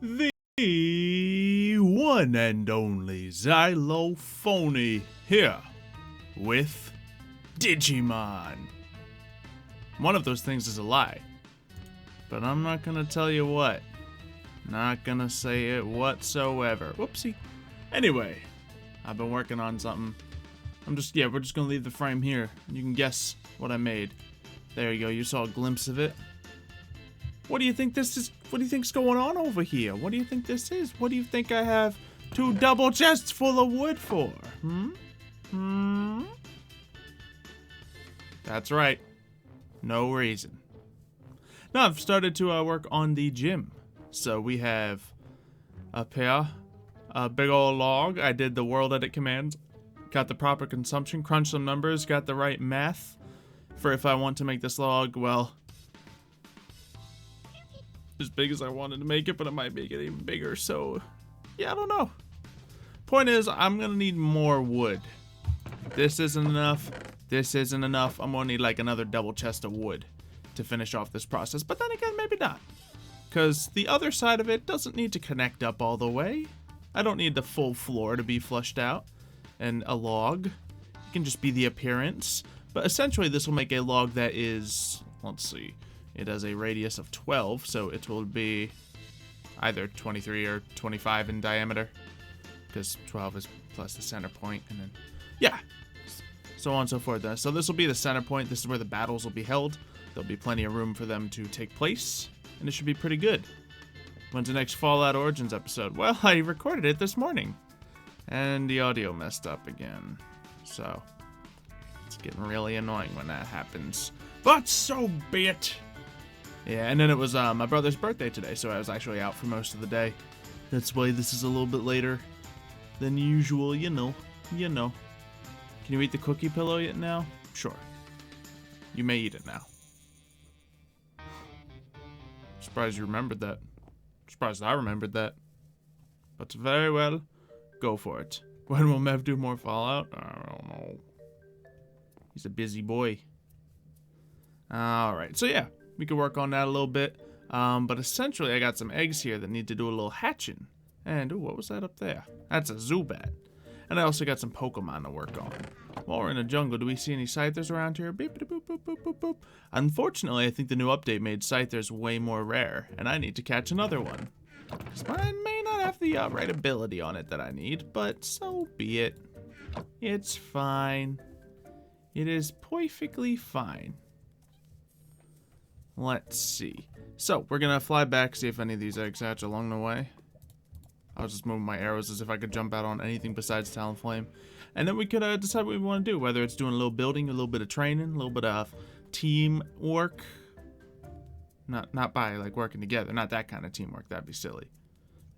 The one and only Xylophoney here with Digimon. One of those things is a lie, but I'm not gonna tell you what. Not gonna say it whatsoever. Whoopsie. Anyway, I've been working on something. we're just gonna leave the frame here. You can guess what I made. There you go, you saw a glimpse of it. What do you think this is? What do you think's going on over here? What do you think this is? What do you think I have two double chests full of wood for? That's right. No reason. Now I've started to work on the gym. So we have up here a big old log. I did the world edit commands, got the proper consumption, crunched some numbers, got the right math for if I want to make this log, well, as big as I wanted to make it, but it might make it even bigger. So yeah, I don't know. Point is, I'm gonna need more wood. This isn't enough. This isn't enough. I'm gonna need like another double chest of wood to finish off this process. But then again, maybe not. Because the other side of it doesn't need to connect up all the way. I don't need the full floor to be flushed out. And a log, it can just be the appearance. But essentially this will make a log that is, let's see, it has a radius of 12, so it will be either 23 or 25 in diameter. Because 12 is plus the center point, and then, yeah, so on and so forth. So this will be the center point. This is where the battles will be held. There'll be plenty of room for them to take place. And it should be pretty good. When's the next Fallout Origins episode? Well, I recorded it this morning. And the audio messed up again. So, it's getting really annoying when that happens. But so be it! Yeah, and then it was my brother's birthday today, so I was actually out for most of the day. That's why this is a little bit later than usual, you know. Can you eat the cookie pillow yet now? Sure. You may eat it now. Surprised you remembered that. Surprised I remembered that. But very well, go for it. When will Mev do more Fallout? I don't know. He's a busy boy. Alright, so yeah, we could work on that a little bit. But essentially I got some eggs here that need to do a little hatching. And, ooh, what was that up there? That's a Zubat. And I also got some Pokemon to work on. While we're in the jungle, do we see any Scythers around here? Beep, boop, boop, boop, boop, boop. Unfortunately, I think the new update made Scythers way more rare, and I need to catch another one. Mine may not have the right ability on it that I need, but so be it. It's fine. It is perfectly fine. Let's see. So, we're gonna fly back, see if any of these eggs hatch along the way. I was just moving my arrows as if I could jump out on anything besides Talonflame. And then we could decide what we want to do, whether it's doing a little building, a little bit of training, a little bit of teamwork. Not by, like, working together. Not that kind of teamwork. That'd be silly.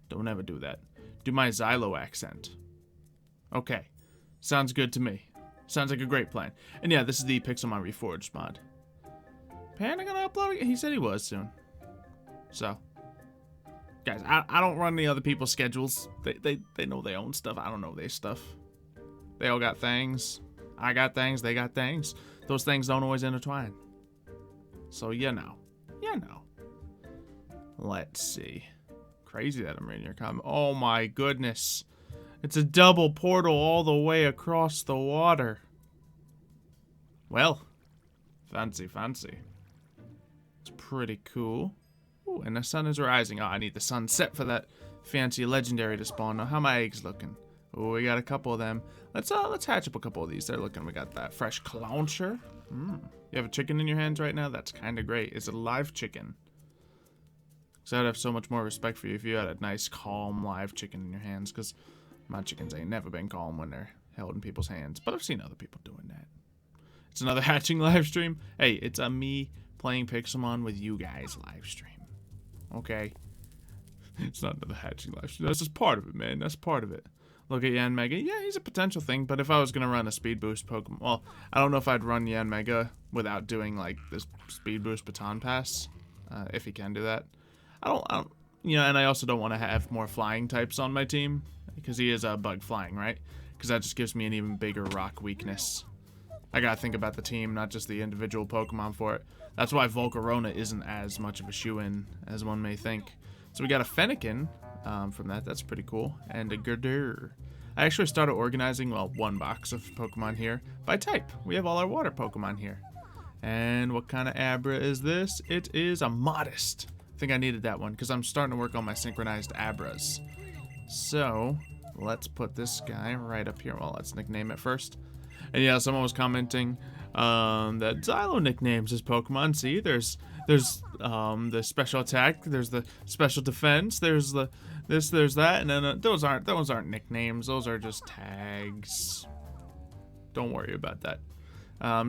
Don't ever do that. Do my Xylo accent. Okay. Sounds good to me. Sounds like a great plan. And yeah, this is the Pixelmon Reforged mod. Panda gonna upload it? He said he was soon. So. Guys, I don't run any other people's schedules. They know their own stuff. I don't know their stuff. They all got things. I got things. They got things. Those things don't always intertwine. So, you know. Let's see. Crazy that I'm reading your comment. Oh my goodness. It's a double portal all the way across the water. Well, fancy. It's pretty cool. Ooh, and the sun is rising. Oh, I need the sunset for that fancy legendary to spawn. Now, how are my eggs looking? Oh, we got a couple of them. Let's hatch up a couple of these. They're looking. We got that fresh clowncher. You have a chicken in your hands right now? That's kind of great. Is it a live chicken? Because I'd have so much more respect for you if you had a nice, calm, live chicken in your hands. Because my chickens ain't never been calm when they're held in people's hands. But I've seen other people doing that. It's another hatching live stream. Hey, it's a me playing Pixelmon with you guys live stream. Okay. It's not another hatching live stream. That's just part of it, man. That's part of it. Look at Yanmega. Yeah, he's a potential thing, but if I was going to run a speed boost Pokemon... Well, I don't know if I'd run Yanmega without doing, like, this speed boost baton pass. If he can do that. I don't... You know, and I also don't want to have more flying types on my team. Because he is a bug flying, right? Because that just gives me an even bigger rock weakness. I gotta think about the team, not just the individual Pokemon for it. That's why Volcarona isn't as much of a shoo-in as one may think. So we got a Fennekin from that. That's pretty cool. And a Gurdurr. I actually started organizing, well, one box of Pokemon here by type. We have all our water Pokemon here. And what kind of Abra is this? It is a Modest. I think I needed that one because I'm starting to work on my synchronized Abras. So let's put this guy right up here. Well, let's nickname it first. And yeah, someone was commenting that Xylo nicknames his Pokemon. See, there's the special attack, there's the special defense, there's the there's that, and then those aren't nicknames. Those are just tags. Don't worry about that.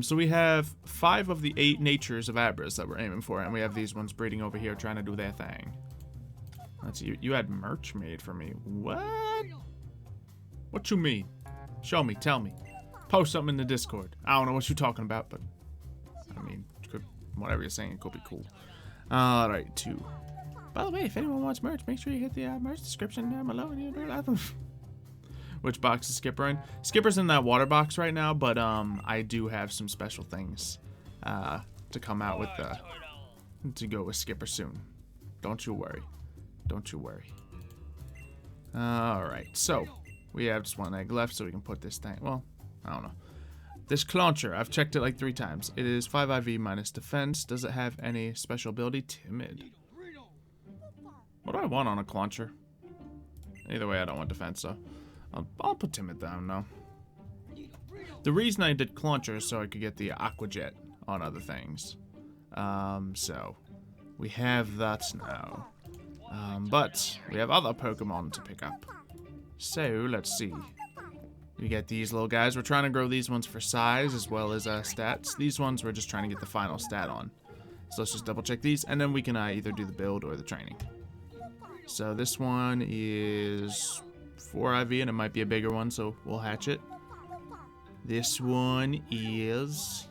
So we have 5 of the 8 natures of Abras that we're aiming for, and we have these ones breeding over here trying to do their thing. Let's see, you had merch made for me. What? What you mean? Show me, tell me. Post something in the Discord. I don't know what you're talking about, but I mean, whatever you're saying, it could be cool. Alright, 2. By the way, if anyone wants merch, make sure you hit the merch description down below. Which box is Skipper in? Skipper's in that water box right now, but I do have some special things to come out with to go with Skipper soon. Don't you worry. Don't you worry. Alright, so we have just 1 egg left, so we can put this thing. Well, I don't know. This Clauncher, I've checked it like 3 times. It is 5 IV minus defense. Does it have any special ability? Timid. What do I want on a Clauncher? Either way, I don't want defense, so I'll put Timid down now. The reason I did Clauncher is so I could get the Aqua Jet on other things. So we have that now. But we have other Pokemon to pick up. So let's see. We get these little guys. We're trying to grow these ones for size as well as stats. These ones we're just trying to get the final stat on. So let's just double check these, and then we can either do the build or the training. So this one is 4 IV, and it might be a bigger one, so we'll hatch it. This one is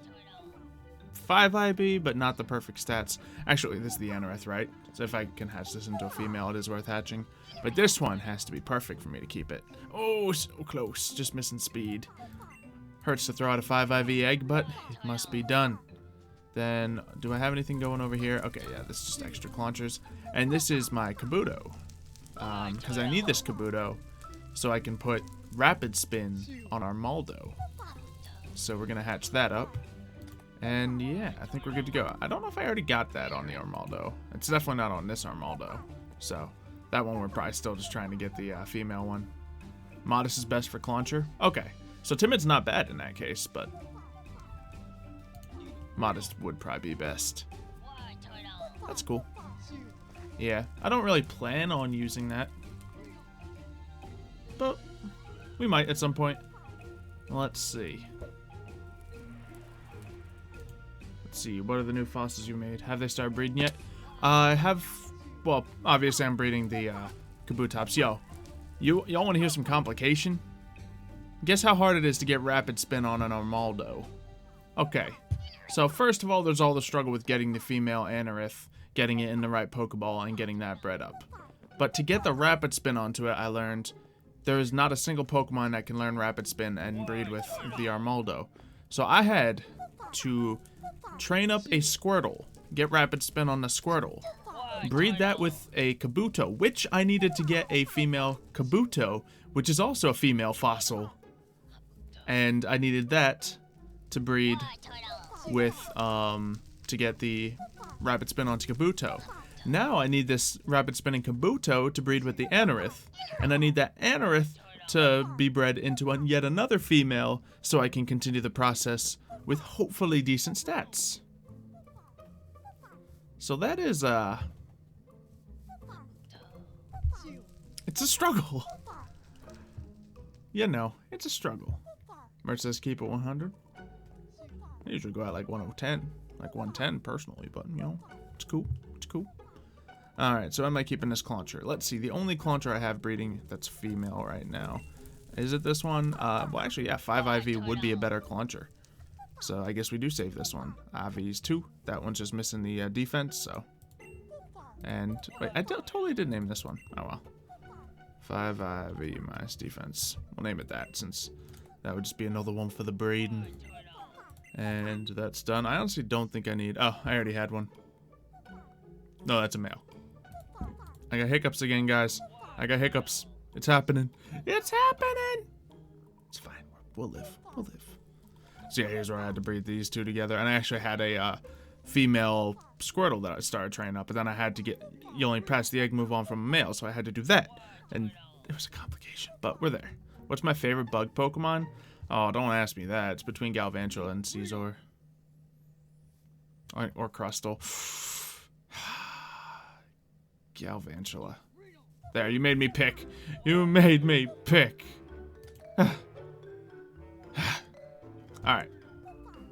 5 IV, but not the perfect stats. Actually, this is the Anorith, right? So if I can hatch this into a female, it is worth hatching. But this one has to be perfect for me to keep it. Oh, so close. Just missing speed. Hurts to throw out a 5 IV egg, but it must be done. Then, do I have anything going over here? Okay, yeah, this is just extra Claunchers. And this is my Kabuto. Because I need this Kabuto so I can put Rapid Spin on our Armaldo. So we're going to hatch that up. And yeah, I think we're good to go. I don't know if I already got that on the Armaldo. It's definitely not on this Armaldo. So that one we're probably still just trying to get the female one. Modest is best for Clauncher. Okay, so Timid's not bad in that case, but Modest would probably be best. That's cool. Yeah, I don't really plan on using that, but we might at some point. Let's see. Let's see, what are the new fossils you made? Have they started breeding yet? I have, well, obviously I'm breeding the Kabutops. Yo, y'all want to hear some complication? Guess how hard it is to get Rapid Spin on an Armaldo. Okay, so first of all, there's all the struggle with getting the female Anorith, getting it in the right Pokeball, and getting that bred up. But to get the Rapid Spin onto it, I learned there is not a single Pokemon that can learn Rapid Spin and breed with the Armaldo. So I had to train up a Squirtle, get Rapid Spin on the Squirtle, breed that with a Kabuto, which I needed to get a female Kabuto, which is also a female fossil. And I needed that to breed with, to get the Rapid Spin onto Kabuto. Now I need this Rapid Spinning Kabuto to breed with the Anorith, and I need that Anorith to be bred into yet another female so I can continue the process with hopefully decent stats. So that is, it's a struggle. You know, it's a struggle. Merch says keep it 100. I usually go out like 110, like 110 personally, but you know, it's cool. It's cool. Alright, so am I keeping this Clauncher? Let's see, the only Clauncher I have breeding that's female right now. Is it this one? Well, actually, yeah, 5 IV would be a better Clauncher. So I guess we do save this one. IV's 2. That one's just missing the defense, so. And, wait, I totally did name this one. Oh, well. 5 IV minus defense. We'll name it that, since that would just be another one for the breeding. And that's done. I honestly don't think I need... Oh, I already had one. No, that's a male. I got hiccups again, guys. I got hiccups. It's happening. It's happening. It's fine. We'll live. We'll live. So yeah, here's where I had to breed these two together. And I actually had a female Squirtle that I started training up. But then I had to get... You only pass the egg move on from a male. So I had to do that. And it was a complication. But we're there. What's my favorite bug Pokemon? Oh, don't ask me that. It's between Galvantula and Caesar. Or Crustle. Galvantula. There, you made me pick. You made me pick. Alright.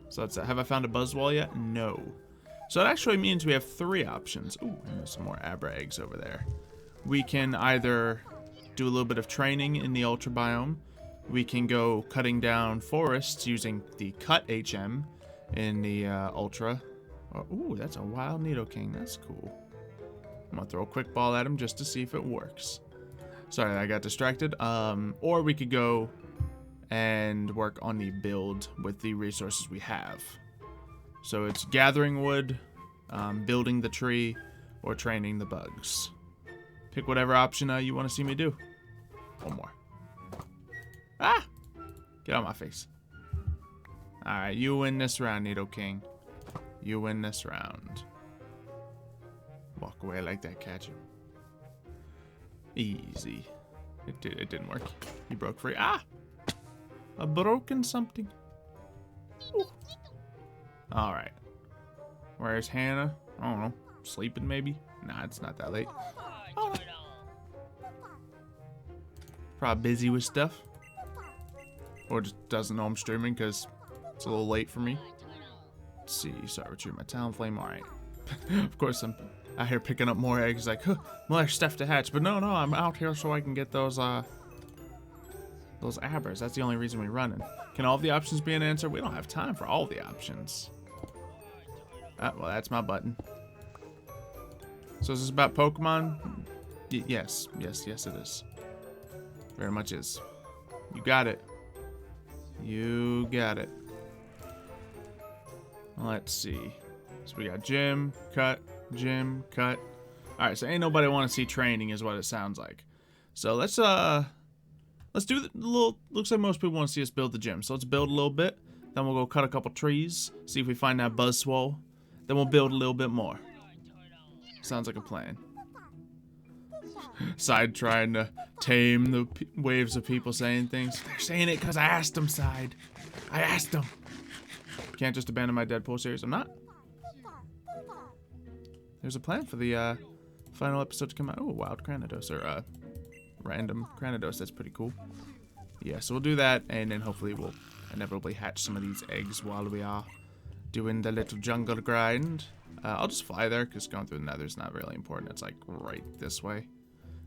So that's it. Have I found a Buzzwole yet? No. So that actually means we have 3 options. Ooh, and there's some more Abra eggs over there. We can either do a little bit of training in the Ultra Biome. We can go cutting down forests using the Cut HM in the Ultra. Oh, ooh, that's a Wild Nidoking. That's cool. I'm gonna throw a quick ball at him just to see if it works. Sorry, I got distracted. Or we could go and work on the build with the resources we have. So it's gathering wood, building the tree, or training the bugs. Pick whatever option you want to see me do. One more. Ah! Get out of my face. Alright, you win this round, Nidoking. You win this round. Walk away like that, catch him. Easy. It didn't work. He broke free. Ah! I've broken something. Alright. Where's Hannah? I don't know. Sleeping maybe? Nah, it's not that late. Oh, no. Probably busy with stuff. Or just doesn't know I'm streaming because it's a little late for me. Let's see. Sorry, retrieve my Talonflame. Alright. Of course, I'm out here picking up more eggs. Like, huh, more stuff to hatch. But no, I'm out here so I can get those Abras. That's the only reason we're running. Can all of the options be an answer? We don't have time for all the options. Ah, well, that's my button. So is this about Pokemon? Yes, it is. Very much is. You got it. You got it. Let's see. So we got gym, cut, gym, cut. Alright, so ain't nobody want to see training is what it sounds like. So let's do the little, looks like most people want to see us build the gym. So let's build a little bit. Then we'll go cut a couple trees. See if we find that Buzzwole. Then we'll build a little bit more. Sounds like a plan. Side trying to tame the waves of people saying things. They're saying it because I asked them, Side. I asked them. Can't just abandon my Deadpool series. I'm not. There's a plan for the final episode to come out. Oh, wild Cranidos, or random Cranidos. That's pretty cool. Yeah, so we'll do that, and then hopefully we'll inevitably hatch some of these eggs while we are doing the little jungle grind. I'll just fly there, because going through the nether is not really important. It's like right this way.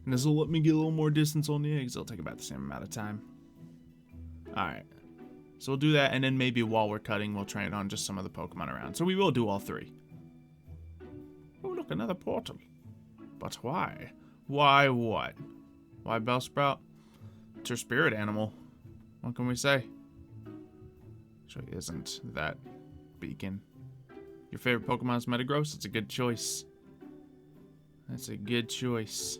And this will let me get a little more distance on the eggs. It'll take about the same amount of time. Alright. So we'll do that, and then maybe while we're cutting, we'll train on just some of the Pokemon around. So we will do all 3. Oh, look, another portal. But why? Why what? Why Bellsprout? It's your spirit animal. What can we say? Actually, isn't that beacon. Your favorite Pokemon is Metagross? It's a good choice. That's a good choice.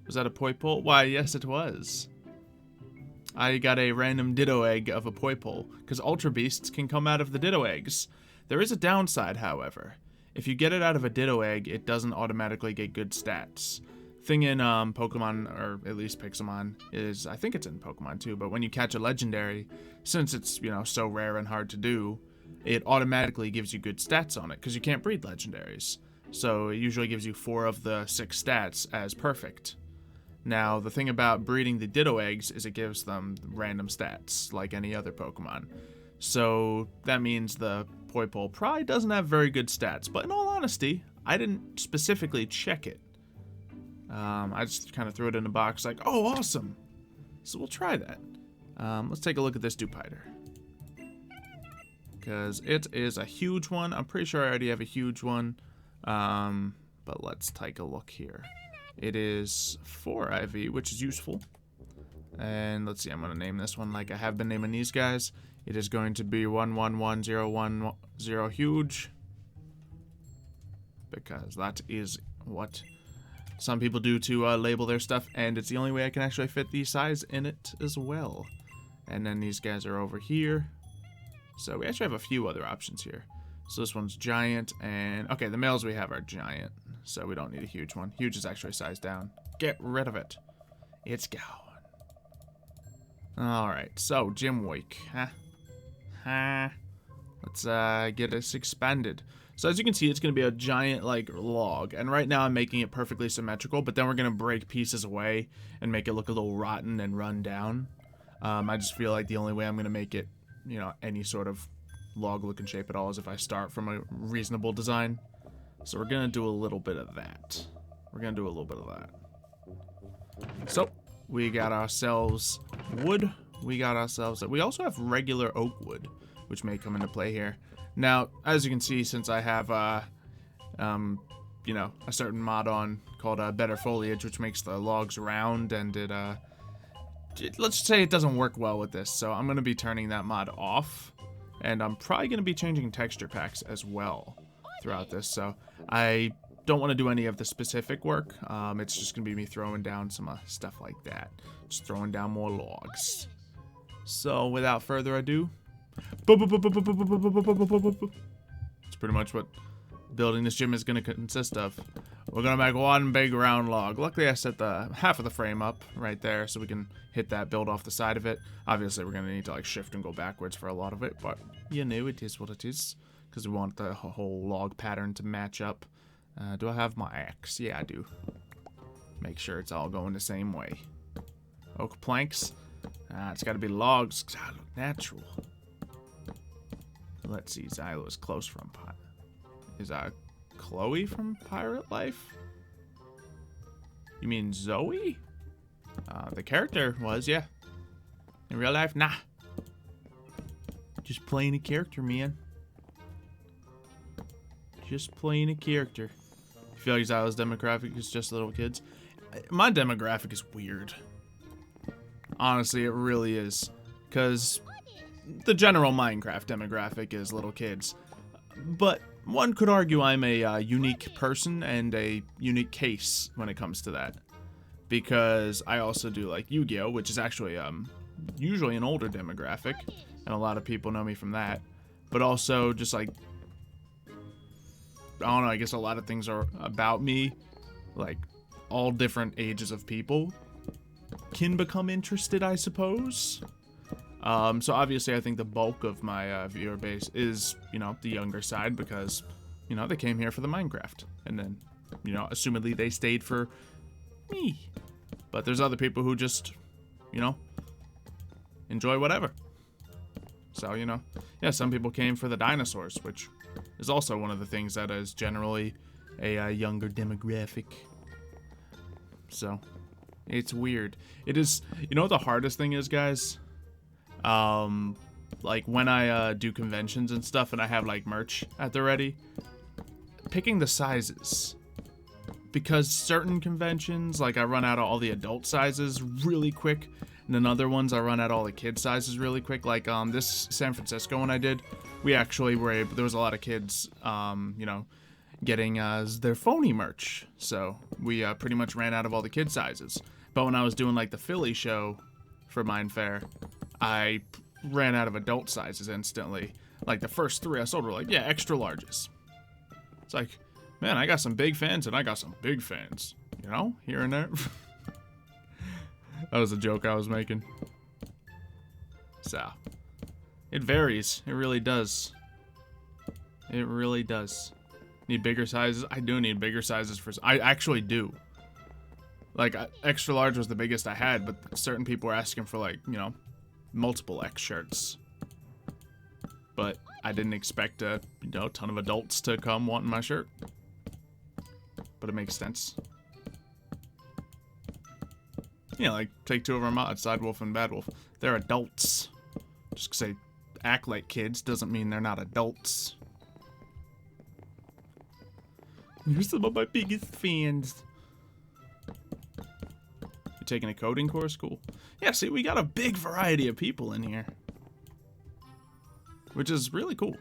Was that a Poipole? Why, yes it was. I got a random Ditto egg of a Poipole, because Ultra Beasts can come out of the Ditto eggs. There is a downside, however. If you get it out of a Ditto egg, it doesn't automatically get good stats. Thing in Pokemon, or at least Pixelmon, is, I think it's in Pokemon too, but when you catch a legendary, since it's, you know, so rare and hard to do, it automatically gives you good stats on it, because you can't breed legendaries. So it usually gives you 4 of the 6 stats as perfect. Now, the thing about breeding the Ditto eggs is it gives them random stats, like any other Pokemon. So that means the Poipole probably doesn't have very good stats, but in all honesty, I didn't specifically check it. I just kind of threw it in a box like, oh, awesome. So we'll try that. Let's take a look at this Dupiter. Because it is a huge one. I'm pretty sure I already have a huge one. But let's take a look here. It is 4 IV, which is useful. And let's see, I'm going to name this one like I have been naming these guys. It is going to be 111010 huge. Because that is what some people do to label their stuff, and it's the only way I can actually fit the size in it as well. And then these guys are over here. So we actually have a few other options here. So this one's giant, and okay, the males we have are giant, so we don't need a huge one. Huge is actually sized down. Get rid of it. It's gone. Alright, so gym week. Let's get this expanded. So as you can see, it's going to be a giant, like, log. And right now I'm making it perfectly symmetrical, but then we're going to break pieces away and make it look a little rotten and run down. I just feel like the only way I'm going to make it, you know, any sort of log looking shape at all is if I start from a reasonable design. So we're going to do a little bit of that. So we got ourselves wood. We also have regular oak wood, which may come into play here. Now, as you can see, since I have, you know, a certain mod on called Better Foliage, which makes the logs round, and let's say it doesn't work well with this, so I'm going to be turning that mod off, and I'm probably going to be changing texture packs as well throughout this, so I don't want to do any of the specific work. It's just going to be me throwing down some stuff like that, just throwing down more logs. So, without further ado, it's pretty much what building this gym is going to consist of. We're going to make one big round log. Luckily, I set the half of the frame up right there so we can hit that build off the side of it. Obviously, we're going to need to like shift and go backwards for a lot of it, but you know, it is what it is because we want the whole log pattern to match up. Do I have my axe? Yeah, I do. Make sure it's all going the same way. Oak planks. It's got to be logs because I look natural. Let's see, Xylo is close from Pirate. Is Chloe from Pirate Life? You mean Zoe? The character was, yeah. In real life, nah. Just playing a character, man. Just playing a character. I feel like Xylo's demographic is just little kids. My demographic is weird. Honestly, it really is. Because the general Minecraft demographic is little kids. But one could argue I'm a unique person and a unique case when it comes to that. Because I also do like Yu-Gi-Oh, which is actually usually an older demographic. And a lot of people know me from that. But also just like, I don't know, I guess a lot of things are about me. Like all different ages of people can become interested, I suppose. So obviously I think the bulk of my viewer base is, you know, the younger side because, you know, they came here for the Minecraft. And then, you know, assumedly they stayed for me. But there's other people who just, you know, enjoy whatever. So, you know, yeah, some people came for the dinosaurs, which is also one of the things that is generally a younger demographic. So, it's weird. It is, you know what the hardest thing is, guys? Like when I do conventions and stuff and I have like merch at the ready, picking the sizes. Because certain conventions, like I run out of all the adult sizes really quick, and then other ones I run out all the kid sizes really quick. Like this San Francisco one I did, we actually were able, there was a lot of kids, you know, getting their phony merch. So we pretty much ran out of all the kid sizes. But when I was doing like the Philly show for Mindfair, I ran out of adult sizes instantly. Like the first 3 I sold were like, yeah, extra larges. It's like, man, I got some big fans and I got some big fans, you know, here and there. That was a joke I was making. So, it varies. It really does. It really does. Need bigger sizes? I do need bigger sizes for... I actually do. Like, extra large was the biggest I had, but certain people were asking for, like, you know, multiple X shirts. But I didn't expect a, you know, ton of adults to come wanting my shirt. But it makes sense. You know, like, take 2 of our mods, Sidewolf and Badwolf. They're adults. Just 'cause they act like kids doesn't mean they're not adults. You're some of my biggest fans. You taking a coding course? Cool. Yeah, see, we got a big variety of people in here. Which is really cool.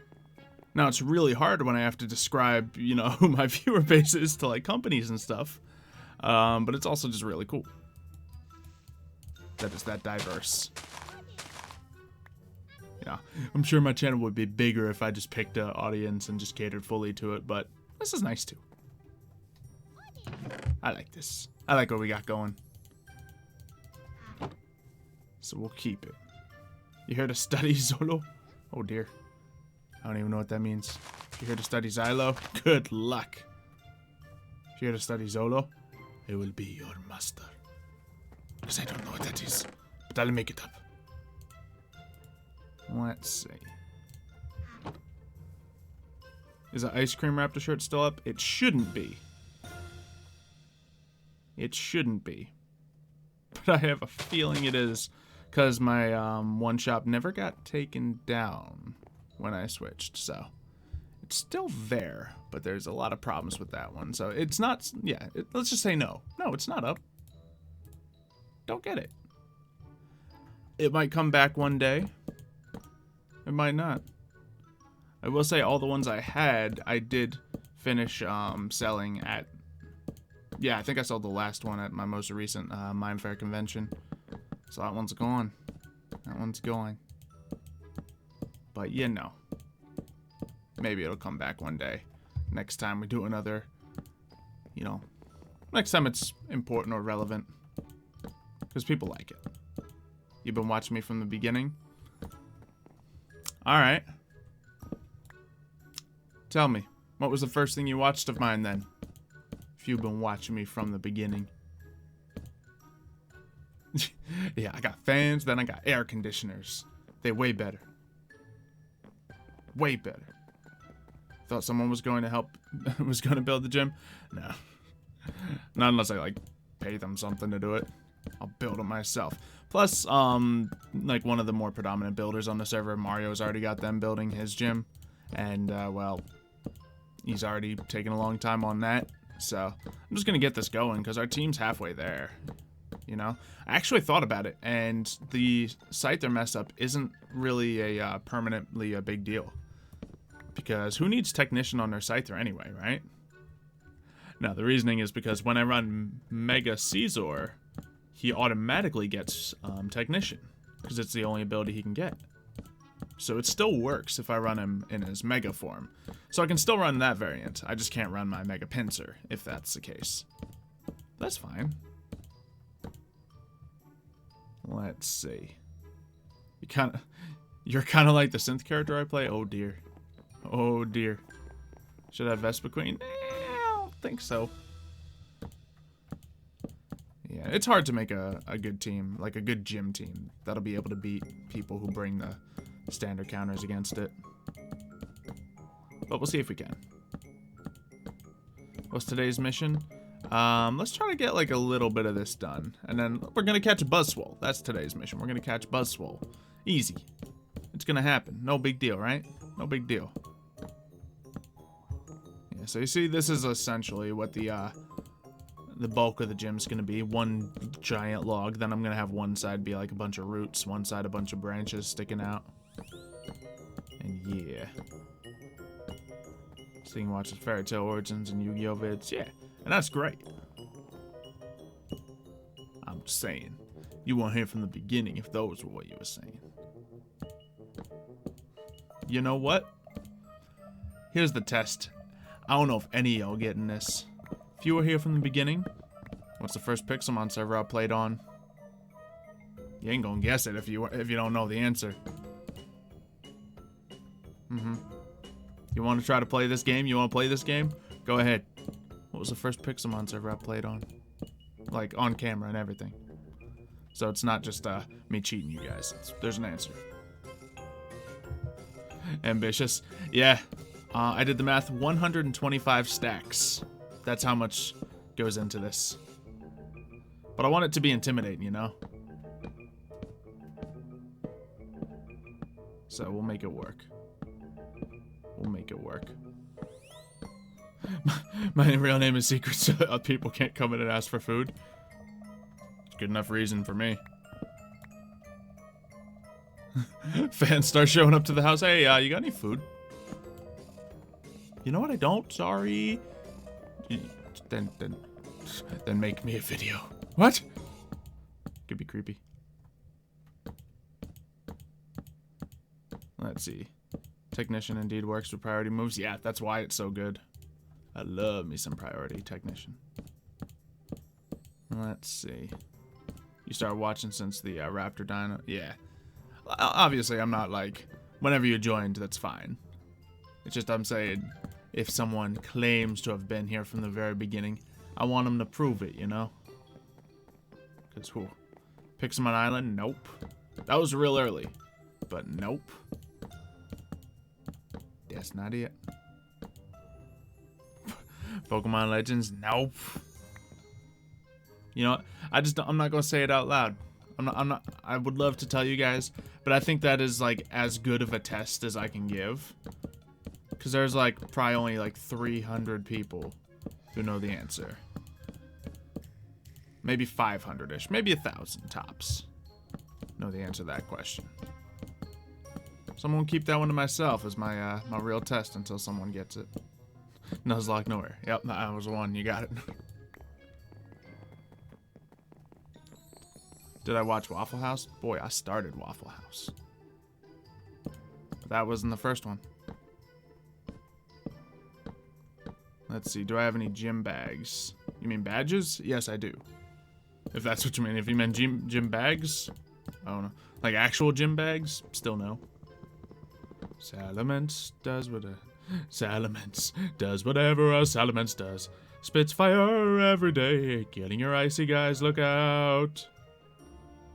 Now, it's really hard when I have to describe, you know, who my viewer base is to, like, companies and stuff. But it's also just really cool that it's that diverse. Yeah, I'm sure my channel would be bigger if I just picked an audience and just catered fully to it, but this is nice too. I like this. I like what we got going. So we'll keep it. You here to study Zolo? Oh dear. I don't even know what that means. You here to study Xylo? Good luck. If you're here to study Zolo, I will be your master. Because I don't know what that is, but I'll make it up. Let's see. Is the Ice Cream Raptor shirt still up? It shouldn't be. It shouldn't be. But I have a feeling it is, because my one shop never got taken down when I switched, so it's still there, but there's a lot of problems with that one. So it's not, yeah, let's just say no. No, it's not up. Don't get it. It might come back one day. It might not. I will say all the ones I had, I did finish selling at, yeah, I think I sold the last one at my most recent Mindfair convention. So that one's gone. That one's going. But you know, maybe it'll come back one day. Next time we do another, you know, next time it's important or relevant. Because people like it. You've been watching me from the beginning? Alright. Tell me, what was the first thing you watched of mine then? If you've been watching me from the beginning. Yeah, I got fans, then I got air conditioners. They way better. Way better. Thought someone was going to help, was going to build the gym? No. Not unless I, like, pay them something to do it. I'll build it myself. Plus, like, one of the more predominant builders on the server, Mario's already got them building his gym. And, well, he's already taken a long time on that. So, I'm just going to get this going, because our team's halfway there. You know? I actually thought about it, and the Scyther mess up isn't really a permanently a big deal. Because who needs Technician on their Scyther anyway, right? Now, the reasoning is because when I run Mega Caesar, he automatically gets Technician, because it's the only ability he can get. So it still works if I run him in his Mega form. So I can still run that variant. I just can't run my Mega Pinsir, if that's the case. That's fine. Let's see. You're kind of like the synth character I play? Oh dear. Oh dear. Should I have Vespa Queen? I don't think so. Yeah, it's hard to make a good team, like a good gym team, that'll be able to beat people who bring the standard counters against it. But we'll see if we can. What's today's mission? Let's try to get like a little bit of this done. And then we're gonna catch Buzzwole. That's today's mission. We're gonna catch Buzzwole. Easy. It's gonna happen. No big deal, right? No big deal. Yeah, so you see this is essentially what the bulk of the gym's gonna be. One giant log. Then I'm gonna have one side be like a bunch of roots, one side a bunch of branches sticking out. And yeah. So you can watch the Fairy Tail Origins and Yu-Gi-Oh vids. Yeah, and that's great. I'm just saying, you weren't here from the beginning if those were what you were saying. You know what? Here's the test. I don't know if any of y'all getting this. If you were here from the beginning, what's the first Pixelmon server I played on? You ain't gonna guess it if you don't know the answer. You want to try to play this game? You want to play this game? Go ahead. What was the first Pixelmon server I played on? Like, on camera and everything. So it's not just me cheating you guys. There's an answer. Ambitious. Yeah. I did the math. 125 stacks. That's how much goes into this. But I want it to be intimidating, you know? So we'll make it work. We'll make it work. My real name is Secret, so people can't come in and ask for food. It's good enough reason for me. Fans start showing up to the house. Hey, you got any food? You know what? I don't. Sorry. Then Then make me a video. What? Could be creepy. Let's see. Technician indeed works with priority moves. Yeah, that's why it's so good. I love me some priority technician. Let's see. You started watching since the Raptor Dino? Yeah. Obviously, I'm not like, whenever you joined, that's fine. It's just I'm saying, if someone claims to have been here from the very beginning, I want them to prove it, you know? Because who? Pixelmon Island? Nope. That was real early. But nope. That's not it. Pokemon Legends? Nope. You know what? I'm not gonna say it out loud. I would love to tell you guys, but I think that is like as good of a test as I can give. Cause there's like probably only like 300 people who know the answer. Maybe 500-ish, maybe 1,000 tops know the answer to that question. So I'm gonna keep that one to myself as my my real test until someone gets it. Nuzlocke nowhere. Yep, that was the one. You got it. Did I watch Waffle House? Boy, I started Waffle House. But that wasn't the first one. Let's see. Do I have any gym bags? You mean badges? Yes, I do. If that's what you mean. If you meant gym bags, I don't know. Like actual gym bags? Still no. Salamence does whatever a Salamence does. Spits fire every day. Getting your icy guys, look out.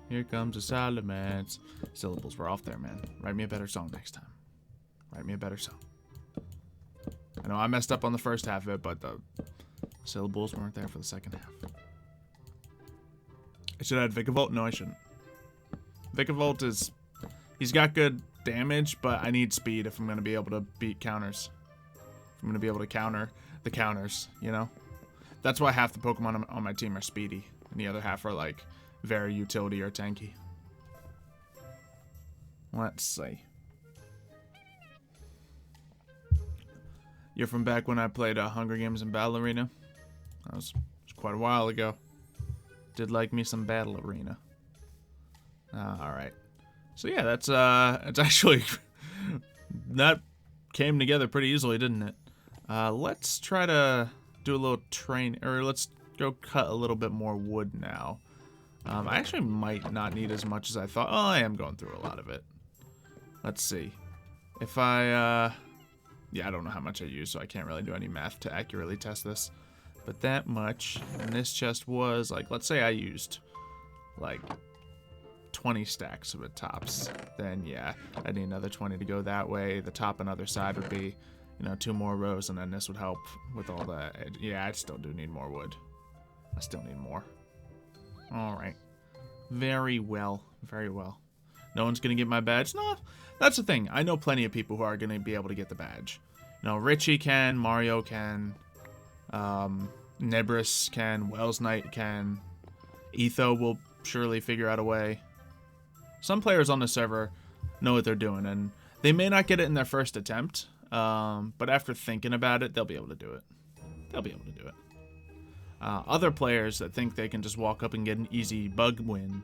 Here comes a Salamence. Syllables were off there, man. Write me a better song next time. Write me a better song. I know I messed up on the first half of it, but the syllables weren't there for the second half. I should add Vikavolt? No, I shouldn't. Vikavolt is... He's got good damage, but I need speed if I'm going to be able to beat counters. If I'm going to be able to counter the counters, you know? That's why half the Pokemon on my team are speedy, and the other half are, like, very utility or tanky. Let's see. You're from back when I played Hunger Games and Battle Arena? That was quite a while ago. Did like me some Battle Arena. Alright. So yeah, that's it's actually... that came together pretty easily, didn't it? Let's try to do a little let's go cut a little bit more wood now. I actually might not need as much as I thought. Oh, I am going through a lot of it. Let's see. If I, yeah, I don't know how much I use, so I can't really do any math to accurately test this. But that much, and this chest was, like, let's say I used, like, 20 stacks of it tops. Then, yeah, I need another 20 to go that way. The top and other side would be, you know, 2 more rows, and then this would help with all that. Yeah, I still do need more wood. I still need more. Alright. Very well. Very well. No one's gonna get my badge? No, that's the thing. I know plenty of people who are gonna be able to get the badge. You know, Richie can, Mario can, Nebris can, Wells Knight can, Etho will surely figure out a way. Some players on the server know what they're doing, and they may not get it in their first attempt, but after thinking about it, they'll be able to do it. They'll be able to do it. Other players that think they can just walk up and get an easy bug win,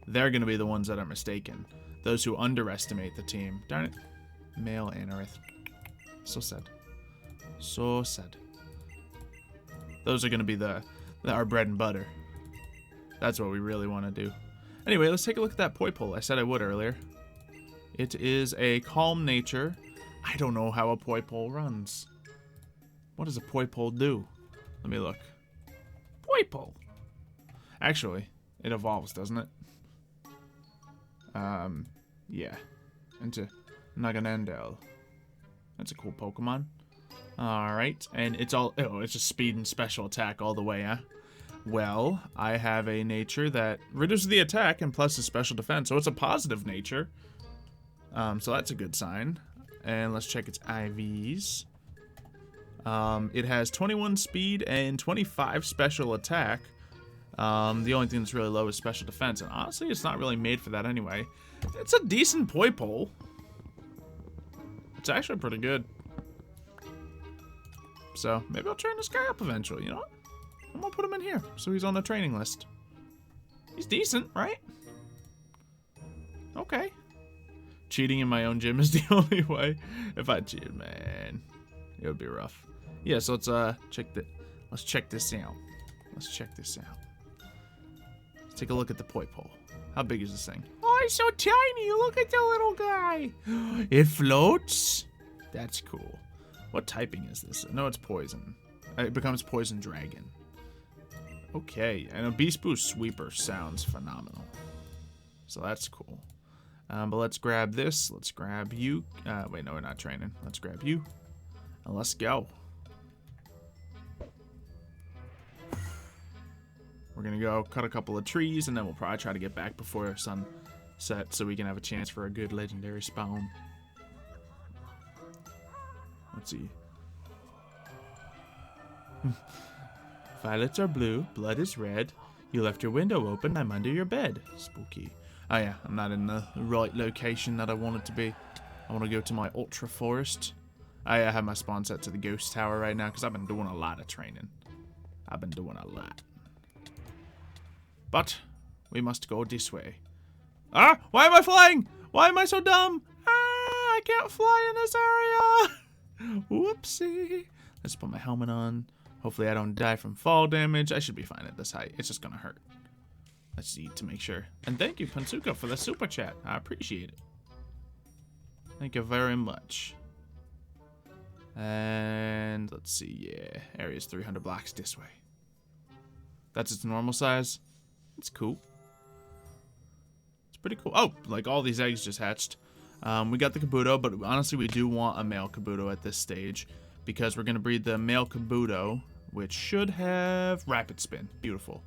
they're going to be the ones that are mistaken. Those who underestimate the team. Darn it. Male anorith. So sad. So sad. Those are going to be our bread and butter. That's what we really want to do. Anyway, let's take a look at that Poipole. I said I would earlier. It is a calm nature. I don't know how a Poipole runs. What does a Poipole do? Let me look. Poipole. Actually, it evolves, doesn't it? Yeah. Into Naganandel. That's a cool Pokemon. Alright, and it's all... Oh, it's just speed and special attack all the way, huh? Well, I have a nature that reduces the attack and plus the special defense, so it's a positive nature. So that's a good sign. And let's check its IVs. It has 21 speed and 25 special attack. The only thing that's really low is special defense, and honestly, it's not really made for that anyway. It's a decent Poipole. It's actually pretty good. So, maybe I'll train this guy up eventually, you know what? I'm gonna put him in here, so he's on the training list. He's decent, right? Okay. Cheating in my own gym is the only way. If I cheated, man, it would be rough. Yeah, so let's check this out. Let's check this out. Let's take a look at the poi pole. How big is this thing? Oh, it's so tiny. Look at the little guy. It floats. That's cool. What typing is this? No, it's poison. It becomes poison dragon. Okay, and a Beast Boost Sweeper sounds phenomenal. So that's cool. But let's grab this. Let's grab you. Wait, no, we're not training. Let's grab you. And let's go. We're going to go cut a couple of trees, and then we'll probably try to get back before sunset so we can have a chance for a good legendary spawn. Let's see. Violets are blue, blood is red. You left your window open, I'm under your bed. Spooky. Oh yeah, I'm not in the right location that I wanted to be. I want to go to my Ultra Forest. I have my spawn set to the Ghost Tower right now because I've been doing a lot of training. I've been doing a lot. But we must go this way. Ah! Why am I flying? Why am I so dumb? Ah! I can't fly in this area! Whoopsie. Let's put my helmet on. Hopefully I don't die from fall damage. I should be fine at this height. It's just gonna hurt. Let's see to make sure. And thank you, Pansuka, for the super chat. I appreciate it. Thank you very much. And let's see. Yeah, area's 300 blocks this way. That's its normal size. It's cool. It's pretty cool. Oh, like all these eggs just hatched. We got the Kabuto, but honestly, we do want a male Kabuto at this stage because we're gonna breed the male Kabuto, which should have Rapid Spin. Beautiful.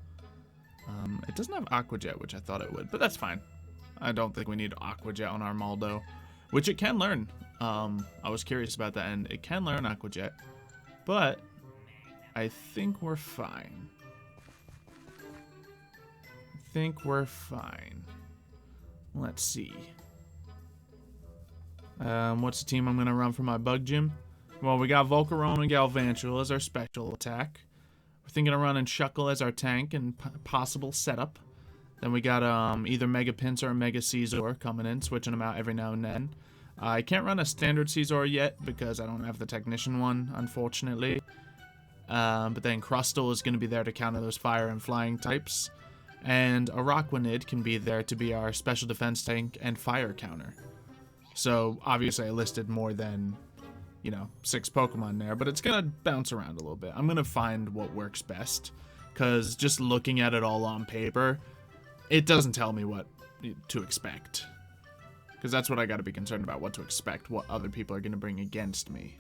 It doesn't have Aqua Jet, which I thought it would, but that's fine. I don't think we need Aqua Jet on our Maldo, which it can learn. I was curious about that, and it can learn Aqua Jet, but I think we're fine. Let's see. What's the team I'm going to run for my bug gym? Well, we got Volcarona and Galvantula as our special attack. We're thinking of running Shuckle as our tank and possible setup. Then we got either Mega Pinsir or Mega Caesar coming in, switching them out every now and then. I can't run a standard Caesar yet because I don't have the Technician one, unfortunately. But then Crustle is going to be there to counter those fire and flying types. And Araquanid can be there to be our special defense tank and fire counter. So obviously I listed more than, 6 Pokemon there, but it's going to bounce around a little bit. I'm going to find what works best, because just looking at it all on paper, it doesn't tell me what to expect. Because that's what I got to be concerned about, what to expect, what other people are going to bring against me.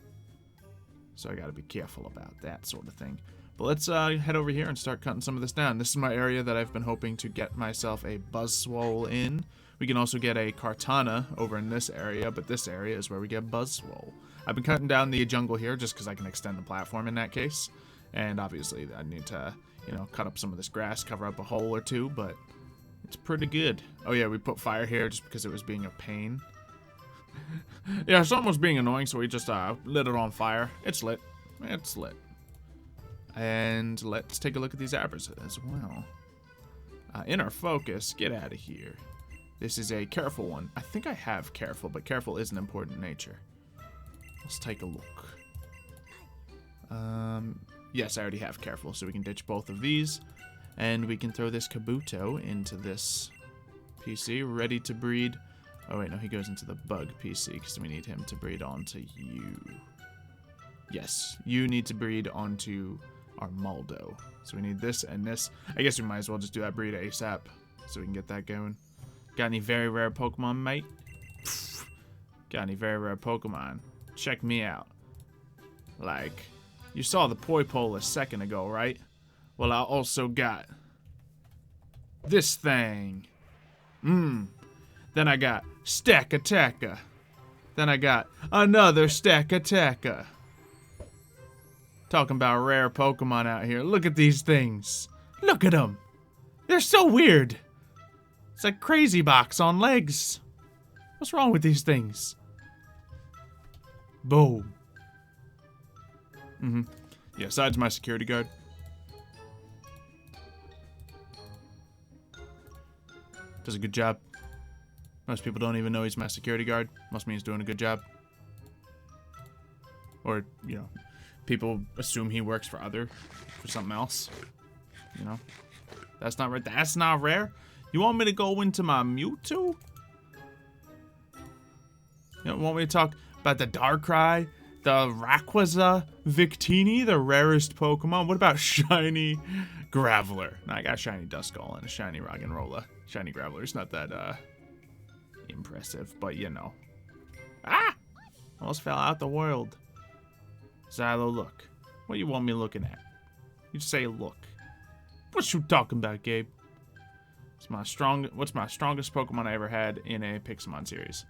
So I got to be careful about that sort of thing. But let's head over here and start cutting some of this down. This is my area that I've been hoping to get myself a Buzzwole in. We can also get a Kartana over in this area, but this area is where we get Buzzwole. I've been cutting down the jungle here just because I can extend the platform in that case. And obviously I need to, cut up some of this grass, cover up a hole or two, but it's pretty good. Oh yeah, we put fire here just because it was being a pain. Yeah, something was being annoying, so we just lit it on fire. It's lit. It's lit. And let's take a look at these Abras as well. Inner Focus, get out of here. This is a Careful one. I think I have Careful, but Careful is an important nature. Let's take a look. Yes, I already have Careful, so we can ditch both of these. And we can throw this Kabuto into this PC, ready to breed. Oh wait, no, he goes into the Bug PC, because we need him to breed onto you. Yes, you need to breed onto our Maldo. So we need this and this. I guess we might as well just do that breed ASAP, so we can get that going. Got any very rare Pokemon, mate? Pfft. Got any very rare Pokemon? Check me out. Like, you saw the Poipole a second ago, right? Well, I also got this thing. Then I got Stack Attacker. Then I got another Stack Attacker. Talking about rare Pokemon out here. Look at these things. Look at them. They're so weird. It's like Crazy Box on legs. What's wrong with these things? Boom. Yeah, besides my security guard. Does a good job. Most people don't even know he's my security guard. Must mean he's doing a good job. Or, you know, people assume he works for something else. You know? That's not right. That's not rare. You want me to go into my Mewtwo? You don't want me to talk about the Darkrai, the Rayquaza, Victini, the rarest Pokemon? What about shiny Graveler? No, I got shiny Duskull and a shiny Roggenrola. Shiny Graveler's not that impressive, but you know. Ah! Almost fell out the world. Xylo, look. What do you want me looking at? You just say look. What you talking about, Gabe? What's my strongest Pokemon I ever had in a Pixelmon series?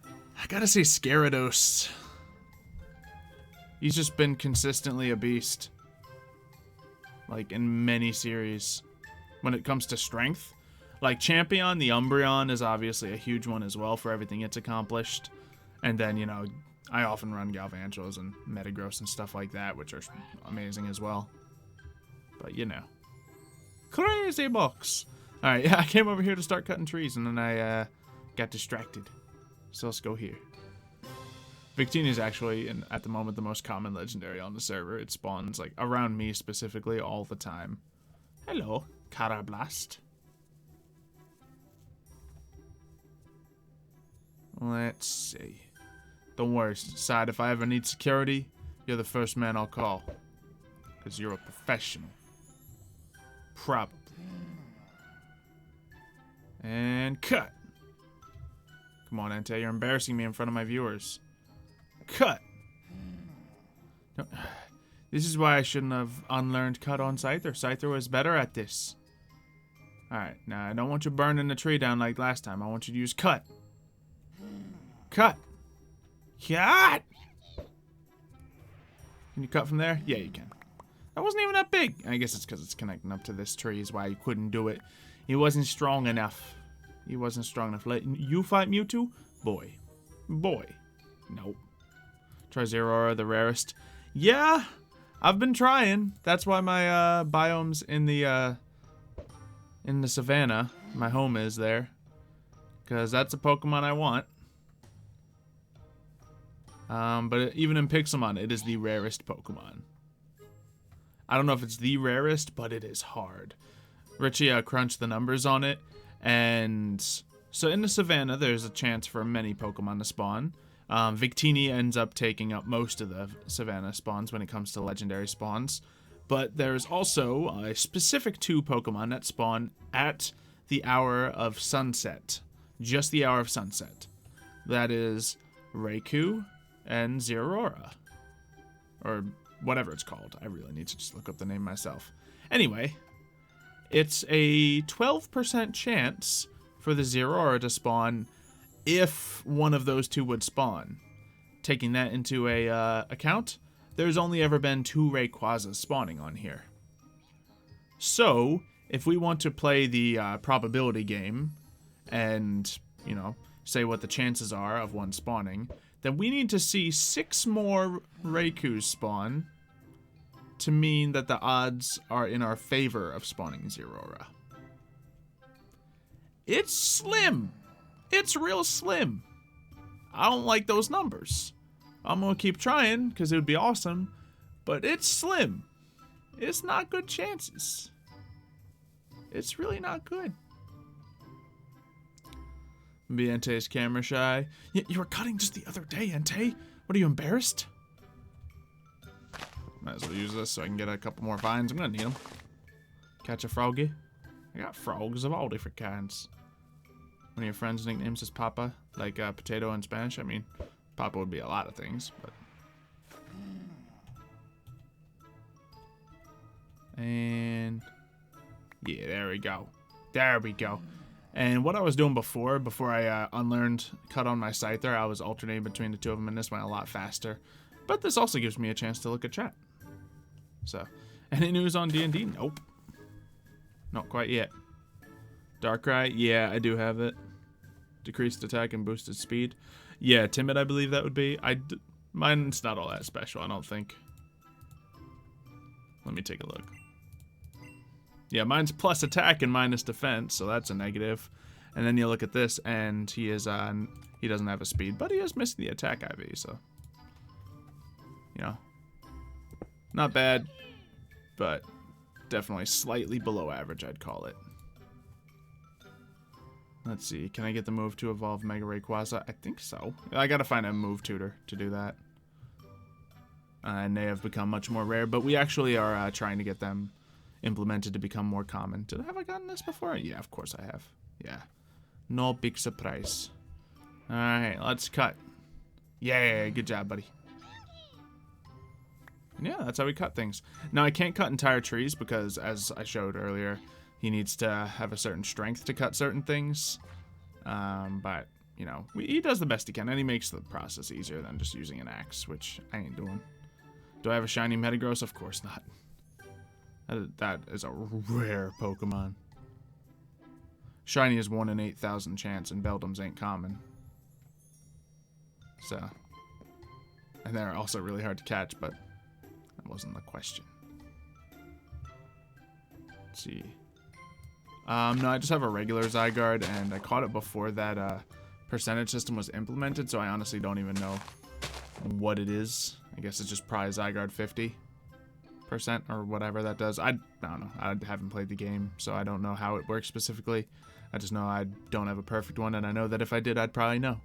I gotta say Gyarados. He's just been consistently a beast. Like, in many series. When it comes to strength. Like, Champion, the Umbreon is obviously a huge one as well for everything it's accomplished. And then, you know, I often run Galvantros and Metagross and stuff like that, which are amazing as well. But, you know. Crazy box! Alright, yeah, I came over here to start cutting trees, and then I got distracted. So let's go here. Victini is actually, at the moment, the most common legendary on the server. It spawns, like, around me specifically all the time. Hello, Carablast. Let's see. Don't worry, Side, if I ever need security, you're the first man I'll call. Because you're a professional. Probably. And cut. Come on, Entei, you're embarrassing me in front of my viewers. Cut. No, this is why I shouldn't have unlearned cut on Scyther. Scyther was better at this. Alright, now I don't want you burning the tree down like last time. I want you to use cut. Cut. Cut! Can you cut from there? Yeah, you can. That wasn't even that big. I guess it's because it's connecting up to this tree is why you couldn't do it. He wasn't strong enough. He wasn't strong enough. Let you fight Mewtwo? Boy. Boy. Nope. Try Zeraora, the rarest. Yeah, I've been trying. That's why my biome's in the savannah. My home is there. Because that's a Pokemon I want. But even in Pixelmon, it is the rarest Pokemon. I don't know if it's the rarest, but it is hard. Richie crunched the numbers on it, and so in the savannah, there's a chance for many Pokemon to spawn. Victini ends up taking up most of the savannah spawns when it comes to legendary spawns, but there's also a specific 2 Pokemon that spawn at the hour of sunset. Just the hour of sunset. That is Raikou and Zeraora. Or whatever it's called. I really need to just look up the name myself. Anyway, it's a 12% chance for the Zeraora to spawn if one of those 2 would spawn. Taking that into a account, there's only ever been 2 Rayquazas spawning on here. So, if we want to play the probability game and, you know, say what the chances are of one spawning, then we need to see 6 more Raikous spawn to mean that the odds are in our favor of spawning Zeraora. It's slim. It's real slim. I don't like those numbers. I'm gonna keep trying because it would be awesome, but it's slim. It's not good chances. It's really not good. Maybe Entei's camera shy. You were cutting just the other day, Entei. What, are you embarrassed? Might as well use this so I can get a couple more vines. I'm gonna need them. Catch a froggy. I got frogs of all different kinds. One of your friends' nicknames is Papa, like potato in Spanish. I mean, Papa would be a lot of things, but. And yeah, there we go. There we go. And what I was doing before I unlearned cut on my Scyther, I was alternating between the 2 of them, and this went a lot faster. But this also gives me a chance to look at chat. So, any news on D&D? Nope. Not quite yet. Darkrai? Yeah, I do have it. Decreased attack and boosted speed. Yeah, timid, I believe that would be. Mine's not all that special, I don't think. Let me take a look. Yeah, mine's plus attack and minus defense, so that's a negative. And then you look at this, and he is on. He doesn't have a speed, but he is missing the attack IV, so you know, not bad, but definitely slightly below average, I'd call it. Let's see, can I get the move to evolve Mega Rayquaza? I think so. I gotta find a move tutor to do that. And they have become much more rare, but we actually are trying to get them implemented to become more common. Have I gotten this before? Yeah, of course I have. Yeah. No big surprise. Alright, let's cut. Yeah, good job, buddy. Yeah, that's how we cut things. Now, I can't cut entire trees because, as I showed earlier, he needs to have a certain strength to cut certain things. But, you know, he does the best he can, and he makes the process easier than just using an axe, which I ain't doing. Do I have a shiny Metagross? Of course not. That is a rare Pokemon. Shiny is 1 in 8,000 chance, and Beldums ain't common. So. And they're also really hard to catch, but that wasn't the question. Let's see. No, I just have a regular Zygarde, and I caught it before that percentage system was implemented, so I honestly don't even know what it is. I guess it's just probably Zygarde 50% or whatever that does. I don't know. I haven't played the game, so I don't know how it works specifically. I just know I don't have a perfect one, and I know that if I did, I'd probably know.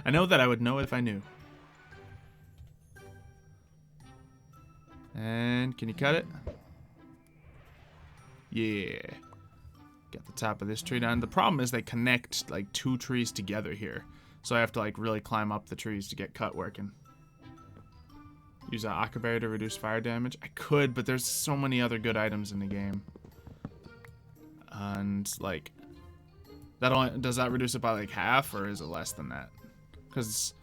I know that I would know if I knew. And can you cut it? Yeah. Get the top of this tree down. The problem is they connect like 2 trees together here. So I have to like really climb up the trees to get cut working. Use an Aqua Berry to reduce fire damage. I could, but there's so many other good items in the game. And like, does that reduce it by like half, or is it less than that? Because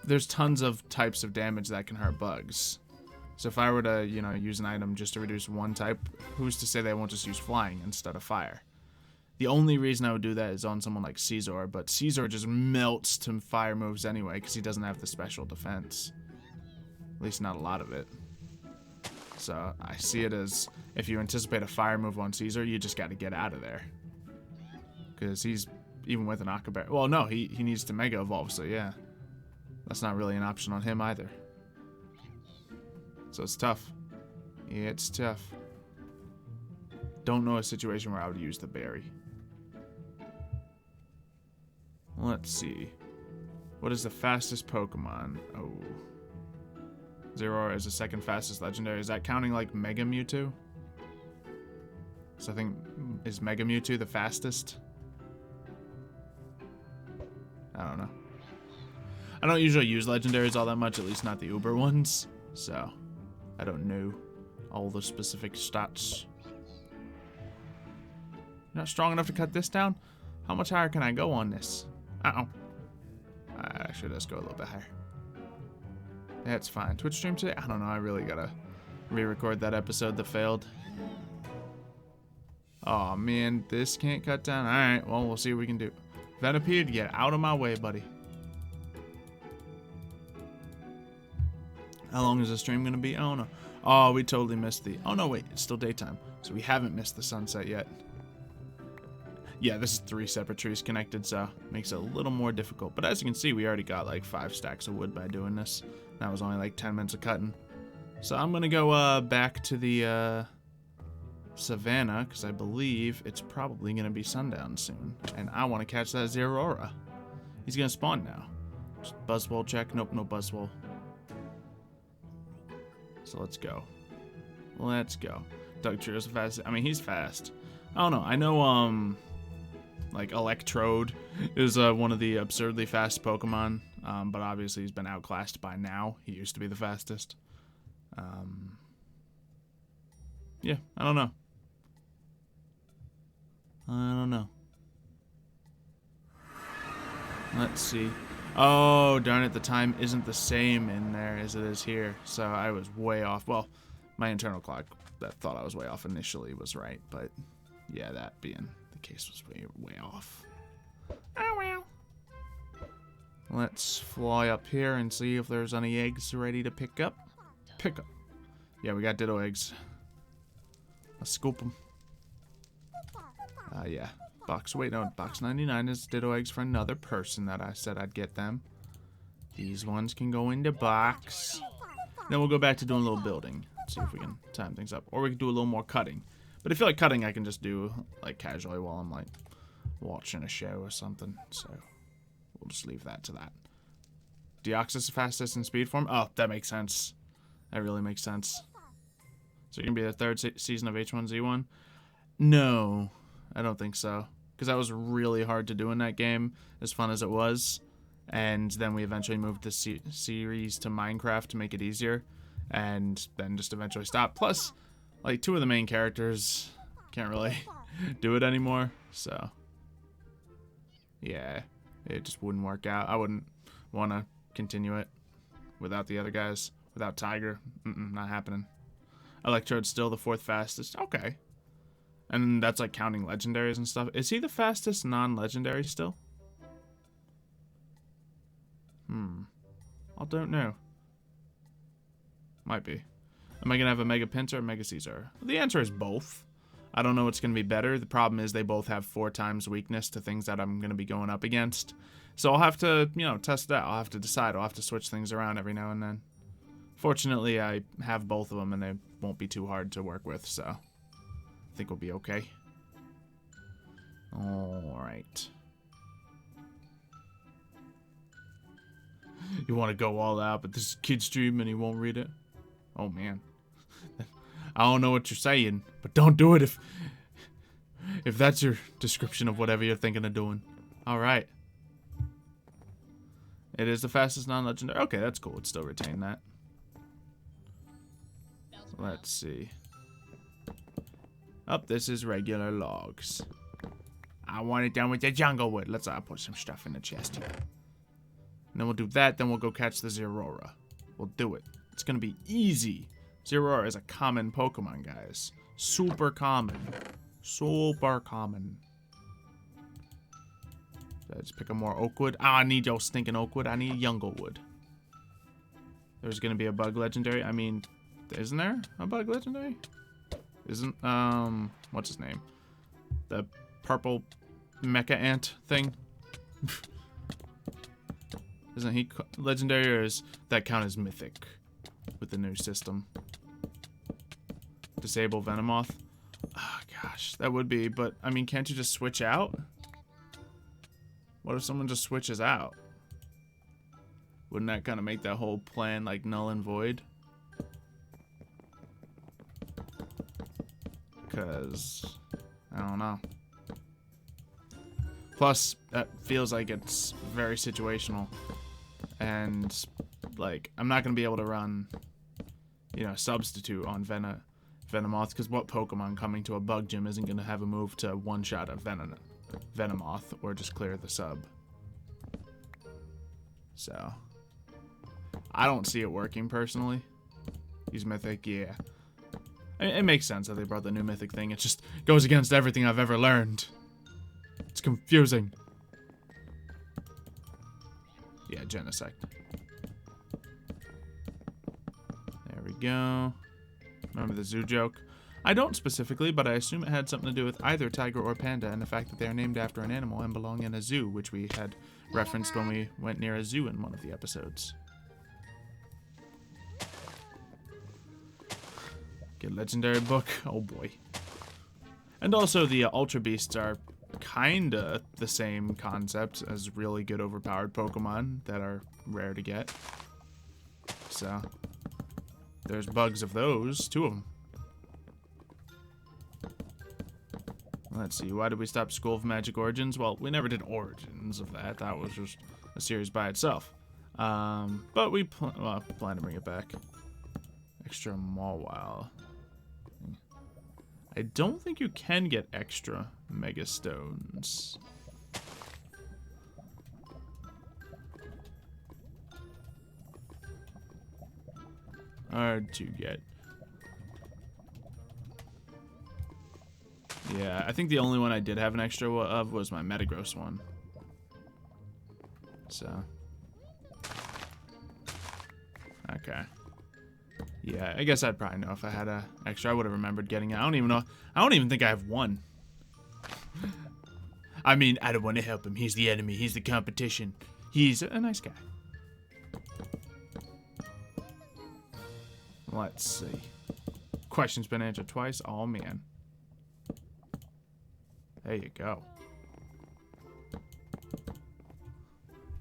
there's tons of types of damage that can hurt bugs. So if I were to, you know, use an item just to reduce one type, who's to say they won't just use flying instead of fire? The only reason I would do that is on someone like Caesar, but Caesar just melts to fire moves anyway because he doesn't have the special defense. At least not a lot of it. So I see it as, if you anticipate a fire move on Caesar, you just got to get out of there. Because he's, even with an Aqua Berry, well, no, he needs to Mega Evolve, so yeah. That's not really an option on him either. So it's tough. Yeah, it's tough. Don't know a situation where I would use the berry. Let's see. What is the fastest Pokemon? Oh. Zeraora is the second fastest legendary. Is that counting like Mega Mewtwo? So I think, is Mega Mewtwo the fastest? I don't know. I don't usually use legendaries all that much, at least not the Uber ones. So, I don't know all the specific stats. Not strong enough to cut this down? How much higher can I go on this? Uh-oh. Actually, let's go a little bit higher. That's fine. Twitch stream today? I don't know. I really gotta re-record that episode that failed. Oh man, this can't cut down. Alright, well, we'll see what we can do. Venipede, get out of my way, buddy. How long is the stream gonna be? I don't know. Oh, we totally missed the... Oh no, wait, it's still daytime. So we haven't missed the sunset yet. Yeah, this is 3 separate trees connected, so makes it a little more difficult. But as you can see, we already got like 5 stacks of wood by doing this. That was only like 10 minutes of cutting. So I'm gonna go back to the savannah, because I believe it's probably gonna be sundown soon. And I want to catch that Zeraora. He's gonna spawn now. Just Buzzwole check. Nope, no Buzzwole. So let's go. Let's go. Dugtrio's fast. I mean, he's fast. I don't know. I know, like, Electrode is one of the absurdly fast Pokemon, but obviously he's been outclassed by now. He used to be the fastest. Yeah, I don't know. I don't know. Let's see. Oh, darn it, the time isn't the same in there as it is here, so I was way off. Well, my internal clock that thought I was way off initially was right, but yeah, that being the case was way off. Oh well. Let's fly up here and see if there's any eggs ready to pick up. Pick up. Yeah, we got Ditto eggs. Let's scoop them. Yeah. Box, wait, no, box 99 is Ditto eggs for another person that I said I'd get them. These ones can go into box. Then we'll go back to doing a little building. See if we can time things up. Or we can do a little more cutting. But I feel like cutting I can just do, like, casually while I'm, like, watching a show or something. So, we'll just leave that to that. Deoxys fastest in speed form? Oh, that makes sense. That really makes sense. So you're going to be the third season of H1Z1? No, I don't think so. Because that was really hard to do in that game, as fun as it was. And then we eventually moved the series to Minecraft to make it easier. And then just eventually stopped. Plus, like, 2 of the main characters can't really do it anymore. So, yeah, it just wouldn't work out. I wouldn't want to continue it without the other guys. Without Tiger. Not happening. Electrode's still the 4th fastest. Okay. And that's like counting legendaries and stuff. Is he the fastest non-legendary still? I don't know. Might be. Am I going to have a Mega Pinsir or Mega Caesar? Well, the answer is both. I don't know what's going to be better. The problem is they both have 4 times weakness to things that I'm going to be going up against. So I'll have to, you know, test it out. I'll have to decide. I'll have to switch things around every now and then. Fortunately, I have both of them, and they won't be too hard to work with, so I think we'll be okay. Alright. You want to go all out, but this is kid's stream and he won't read it? Oh, man. I don't know what you're saying, but don't do it if that's your description of whatever you're thinking of doing. Alright. It is the fastest non-legendary. Okay, that's cool. It's still retain that. Let's see. Oh, this is regular logs. I want it done with the jungle wood. Let's put some stuff in the chest here. And then we'll do that, then we'll go catch the Zerora. We'll do it. It's gonna be easy. Zerora is a common Pokemon, guys. Super common. Super common. Let's pick up more oak wood. I need your stinking oak wood. I need jungle wood. There's gonna be a bug legendary. I mean, isn't there a bug legendary? Isn't, what's his name? The purple mecha ant thing? Isn't he legendary, or is that count as mythic with the new system? Disable Venomoth? Oh, gosh, that would be, but, I mean, can't you just switch out? What if someone just switches out? Wouldn't that kind of make that whole plan, like, null and void? Because, I don't know. Plus, that feels like it's very situational. And, like, I'm not going to be able to run, you know, substitute on Venomoth, because what Pokemon coming to a bug gym isn't going to have a move to one-shot a Venomoth, or just clear the sub. So, I don't see it working, personally. He's mythic, yeah. It makes sense that they brought the new mythic thing. It just goes against everything I've ever learned. It's confusing. Yeah, Genesect. There we go. Remember the zoo joke? I don't specifically, but I assume it had something to do with either tiger or panda and the fact that they are named after an animal and belong in a zoo, which we had referenced when we went near a zoo in one of the episodes. Get legendary book. Oh boy. And also the Ultra Beasts are kinda the same concept as really good overpowered Pokemon that are rare to get. So, there's bugs of those, 2 of them. Let's see, why did we stop School of Magic Origins? Well, we never did Origins of that. That was just a series by itself. But we plan to bring it back. Extra Mawile. I don't think you can get extra Mega Stones. Hard to get. Yeah, I think the only one I did have an extra of was my Metagross one. So. Okay. Yeah, I guess I'd probably know if I had a extra. I would have remembered getting it. I don't even know. I don't even think I have one. I mean, I don't want to help him. He's the enemy. He's the competition. He's a nice guy. Let's see. Question's been answered twice. Oh, man. There you go.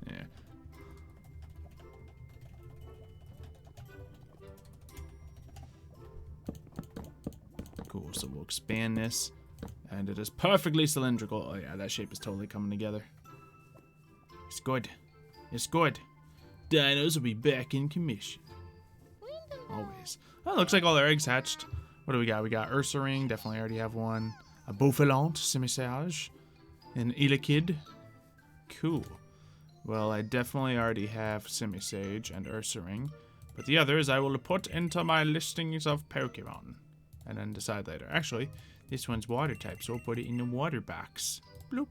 Yeah. Cool, so we'll expand this. And it is perfectly cylindrical. Oh yeah, that shape is totally coming together. It's good. It's good. Dinos will be back in commission. Always. Oh, looks like all our eggs hatched. What do we got? We got Ursaring. Definitely already have one. A Beaufilant, Simisage. An Elekid. Cool. Well, I definitely already have Simisage and Ursaring. But the others I will put into my listings of Pokemon. And then decide later. Actually, this one's water type, so we'll put it in the water box. Bloop.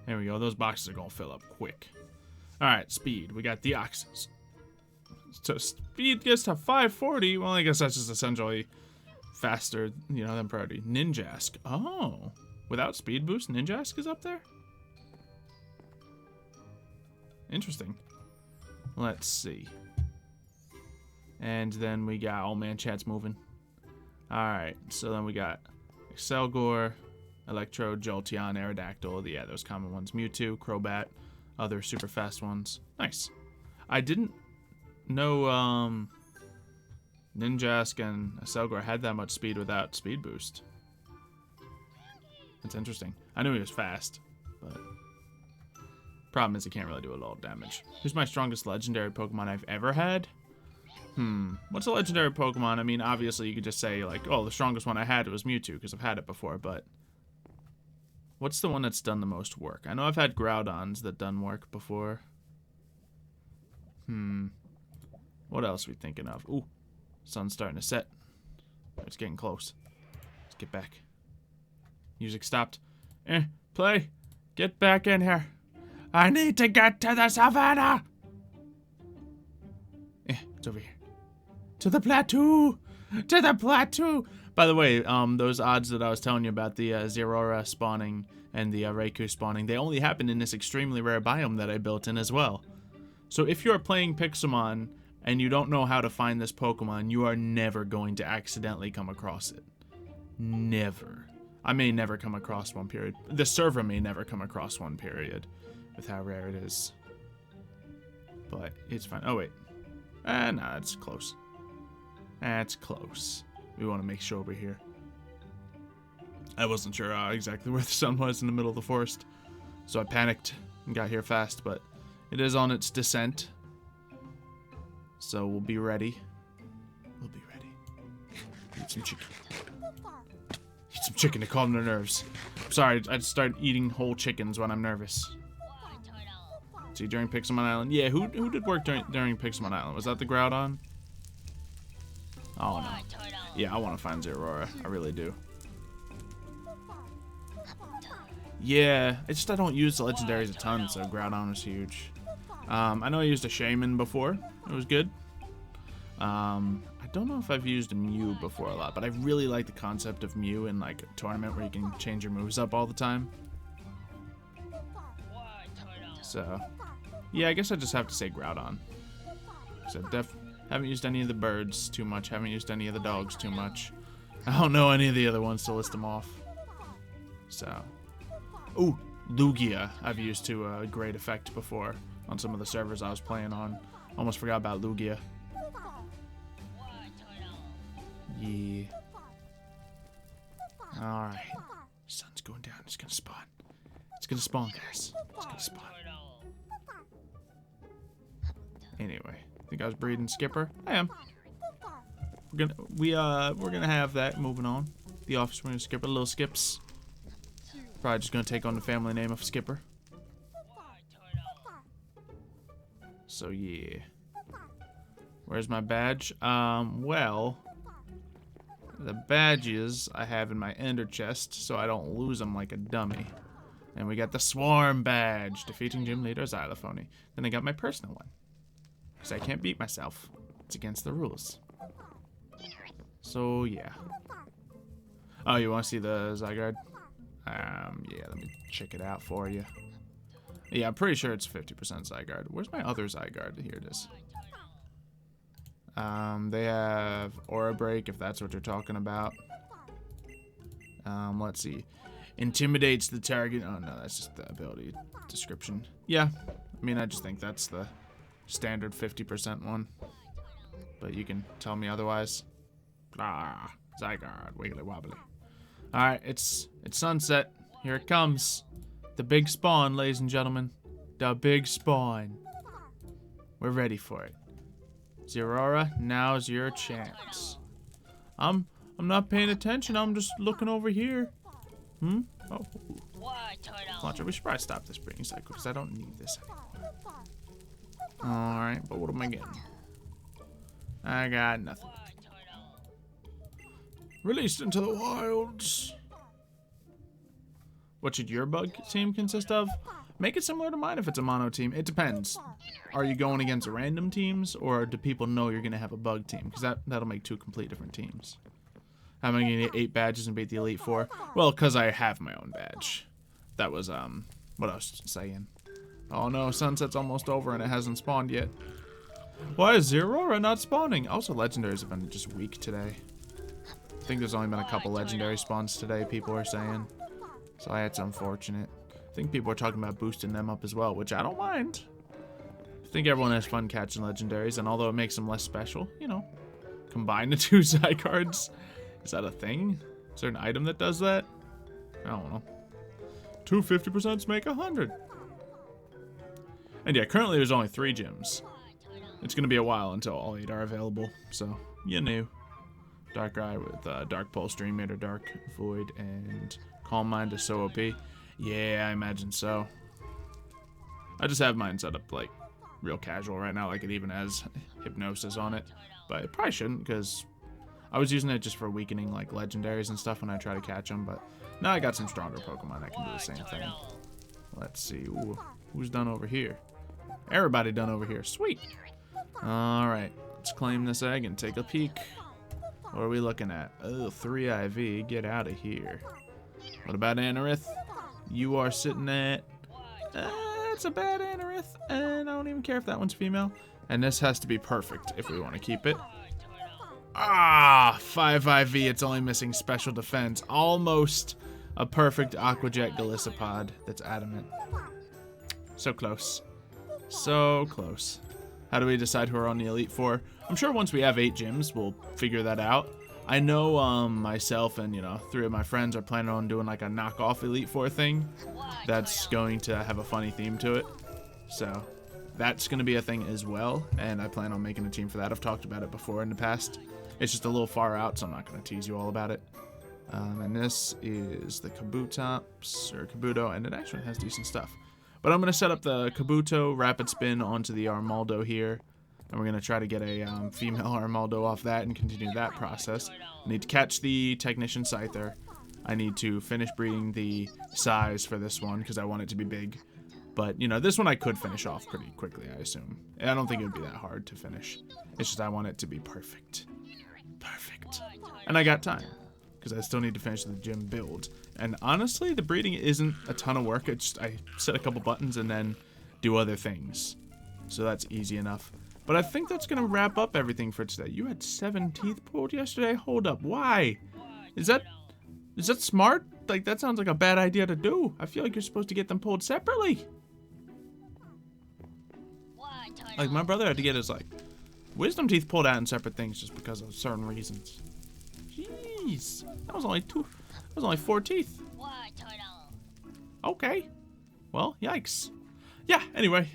There we go. Those boxes are going to fill up quick. Alright, speed. We got the Deoxys. So speed gets to 540. Well, I guess that's just essentially faster, you know, than priority. Ninjask. Oh. Without speed boost, Ninjask is up there? Interesting. Let's see. And then we got, oh man, chat's moving. Alright, so then we got Excelgor, Electrode, Jolteon, Aerodactyl. Yeah, those common ones. Mewtwo, Crobat, other super fast ones. Nice. I didn't know Ninjask and Excelgor had that much speed without speed boost. That's interesting. I knew he was fast, but problem is he can't really do a lot of damage. Who's my strongest legendary Pokemon I've ever had? What's a legendary Pokemon? I mean, obviously you could just say, like, oh, the strongest one I had was Mewtwo, because I've had it before, but what's the one that's done the most work? I know I've had Groudons that done work before. What else are we thinking of? Ooh, sun's starting to set. It's getting close. Let's get back. Music stopped. Play. Get back in here. I need to get to the savannah. It's over here. To the plateau! To the plateau! By the way, those odds that I was telling you about, the Zerora spawning and the Raikou spawning, they only happen in this extremely rare biome that I built in as well. So if you're playing Pixelmon and you don't know how to find this Pokemon, you are never going to accidentally come across it. Never. I may never come across one, period. The server may never come across one, period, with how rare it is. But it's fine. Oh, wait. Nah, it's close. That's close. We want to make sure we're here. I wasn't sure exactly where the sun was in the middle of the forest, so I panicked and got here fast, but it is on its descent. So we'll be ready. We'll be ready. Eat some chicken. Eat some chicken to calm the nerves. I'm sorry, I start eating whole chickens when I'm nervous. See, during Pixelmon Island? Yeah, who did work during Pixelmon Island? Was that the Groudon? Oh, no. Yeah, I want to find Zerora. I really do. Yeah, it's just I don't use the legendaries a ton, so Groudon is huge. I know I used a Shaman before. It was good. I don't know if I've used a Mew before a lot, but I really like the concept of Mew in like a tournament where you can change your moves up all the time. So, yeah, I guess I just have to say Groudon. So haven't used any of the birds too much. Haven't used any of the dogs too much. I don't know any of the other ones to list them off. So, ooh, Lugia I've used to a great effect before on some of the servers I was playing on. Almost forgot about Lugia. Yeah. Alright. Sun's going down. It's gonna spawn. It's gonna spawn, guys. It's gonna spawn. Anyway, I think I was breeding Skipper. I am. We're gonna have that moving on. The offspring Skipper, little Skips. Probably just gonna take on the family name of Skipper. So yeah. Where's my badge? Well, the badges I have in my ender chest, so I don't lose them like a dummy. And we got the Swarm badge, defeating Gym Leader Xylophoney. Then I got my personal one, because I can't beat myself. It's against the rules. So yeah. Oh, you want to see the Zygarde? Yeah, let me check it out for you. Yeah, I'm pretty sure it's 50% Zygarde. Where's my other Zygarde? Here it is. They have Aura Break, if that's what you're talking about. Let's see. Intimidates the target. Oh, no, that's just the ability description. Yeah, I mean, I just think that's the standard 50% one. But you can tell me otherwise. Ah, Zygarde, wiggly wobbly. Alright, it's sunset. Here it comes. The big spawn, ladies and gentlemen. The big spawn. We're ready for it. Zerora, now's your chance. I'm not paying attention. I'm just looking over here. Oh. Watch it. We should probably stop this breeding cycle because I don't need this anymore. Alright, but what am I getting? I got nothing. Released into the wilds. What should your bug team consist of? Make it similar to mine if it's a mono team. It depends. Are you going against random teams, or do people know you're going to have a bug team? Because that'll make two complete different teams. How am I going to get 8 badges and beat the Elite Four? Well, because I have my own badge. That was, what I was saying. Oh no, sunset's almost over and it hasn't spawned yet. Why is Zerora not spawning? Also, legendaries have been just weak today. I think there's only been a couple legendary spawns today, people are saying. So that's unfortunate. I think people are talking about boosting them up as well, which I don't mind. I think everyone has fun catching legendaries, and although it makes them less special, you know, combine the two Zygardes. Is that a thing? Is there an item that does that? I don't know. 2 50% make 100. And yeah, currently there's only 3 gyms. It's going to be a while until all 8 are available, so you knew. Darkrai with Dark Pulse, Dream Meter, Dark Void, and Calm Mind is so OP. Yeah, I imagine so. I just have mine set up like real casual right now, like it even has Hypnosis on it. But it probably shouldn't, because I was using it just for weakening like legendaries and stuff when I try to catch them. But now I got some stronger Pokemon that can do the same thing. Let's see. Ooh, who's done over here? Everybody done over here. Sweet. Alright, let's claim this egg and take a peek. What are we looking at? Oh, 3 IV. Get out of here. What about Anorith? You are sitting at... it's a bad Anorith, and I don't even care if that one's female. And this has to be perfect if we want to keep it. Ah, 5 IV. It's only missing special defense. Almost a perfect Aqua Jet Golisopod that's adamant. So close. So close. How do we decide who are on the Elite Four? I'm sure once we have 8 gyms, we'll figure that out. I know myself and, you know, 3 of my friends are planning on doing like a knockoff Elite Four thing that's going to have a funny theme to it. So that's going to be a thing as well, and I plan on making a team for that. I've talked about it before in the past. It's just a little far out, so I'm not going to tease you all about it. And this is the Kabutops, or Kabuto, and it actually has decent stuff. But I'm going to set up the Kabuto Rapid Spin onto the Armaldo here. And we're going to try to get a female Armaldo off that and continue that process. I need to catch the Technician Scyther. I need to finish breeding the size for this one because I want it to be big. But, you know, this one I could finish off pretty quickly, I assume. I don't think it would be that hard to finish. It's just I want it to be perfect. Perfect. And I got time because I still need to finish the gym build. And honestly, the breeding isn't a ton of work. It's just I set a couple buttons and then do other things. So that's easy enough. But I think that's going to wrap up everything for today. You had 7 teeth pulled yesterday? Hold up. Why? Is that smart? Like, that sounds like a bad idea to do. I feel like you're supposed to get them pulled separately. Like, my brother had to get his, like, wisdom teeth pulled out in separate things just because of certain reasons. Jeez. That was only 4 teeth. Okay. Well, yikes. Yeah, anyway.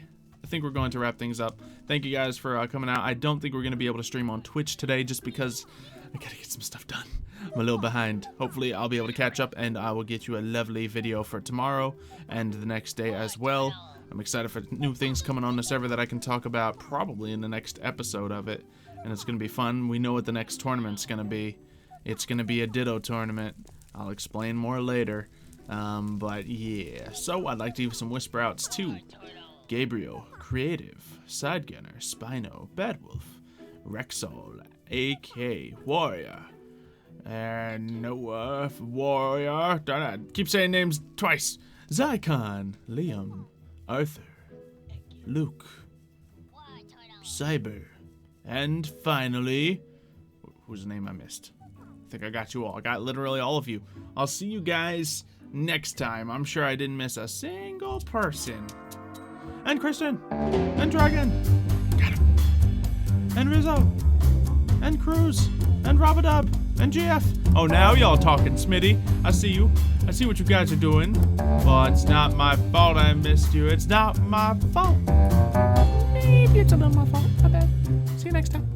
I think we're going to wrap things up. Thank you guys for coming out. I don't think we're going to be able to stream on Twitch today just because I got to get some stuff done. I'm a little behind. Hopefully, I'll be able to catch up, and I will get you a lovely video for tomorrow and the next day as well. I'm excited for new things coming on the server that I can talk about probably in the next episode of it, and it's going to be fun. We know what the next tournament's going to be. It's going to be a Ditto tournament. I'll explain more later, but yeah. So I'd like to give some whisper outs too. Gabriel, Creative, Sidegunner, Spino, Badwolf, Rexall, AK, Warrior, And Noah, Warrior. Keep saying names twice. Zycon, Liam, Arthur, Luke, Cyber, and finally, whose name I missed? I think I got you all. I got literally all of you. I'll see you guys next time. I'm sure I didn't miss a single person. And Kristen, and Dragon, got him, and Rizzo, and Cruz, and Robadub, and GF. Oh, now y'all talking, Smitty. I see you. I see what you guys are doing. Well, it's not my fault I missed you. It's not my fault. Maybe it's a little my fault. My bad. See you next time.